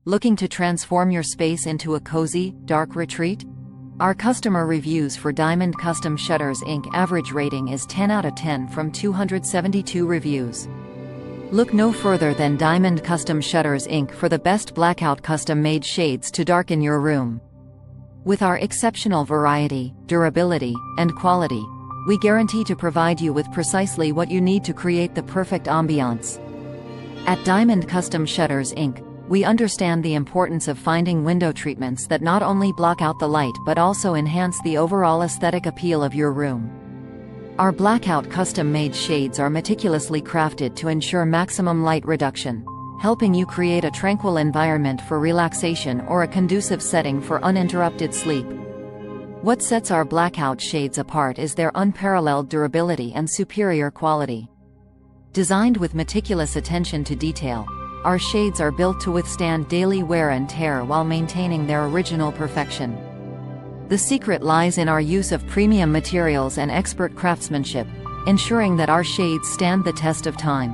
Looking to transform your space into a cozy, dark retreat? Our customer reviews for Diamond Custom Shutters Inc. average rating is 10 out of 10 from 272 reviews. Look no further than Diamond Custom Shutters Inc. for the best blackout custom-made shades to darken your room. With our exceptional variety, durability, and quality, we guarantee to provide you with precisely what you need to create the perfect ambiance. At Diamond Custom Shutters Inc., we understand the importance of finding window treatments that not only block out the light but also enhance the overall aesthetic appeal of your room. Our blackout custom-made shades are meticulously crafted to ensure maximum light reduction, helping you create a tranquil environment for relaxation or a conducive setting for uninterrupted sleep. What sets our blackout shades apart is their unparalleled durability and superior quality. Designed with meticulous attention to detail, our shades are built to withstand daily wear and tear while maintaining their original perfection. The secret lies in our use of premium materials and expert craftsmanship, ensuring that our shades stand the test of time.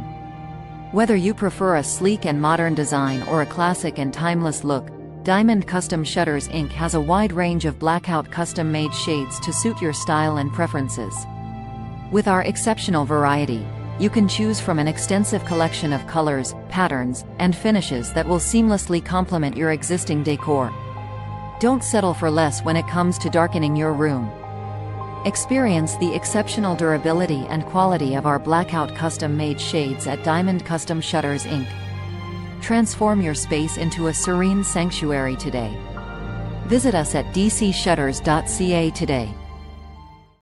Whether you prefer a sleek and modern design or a classic and timeless look, Diamond Custom Shutters Inc. has a wide range of blackout custom-made shades to suit your style and preferences. With our exceptional variety, you can choose from an extensive collection of colors, patterns, and finishes that will seamlessly complement your existing decor. Don't settle for less when it comes to darkening your room. Experience the exceptional durability and quality of our blackout custom-made shades at Diamond Custom Shutters Inc. Transform your space into a serene sanctuary today. Visit us at dcshutters.ca today.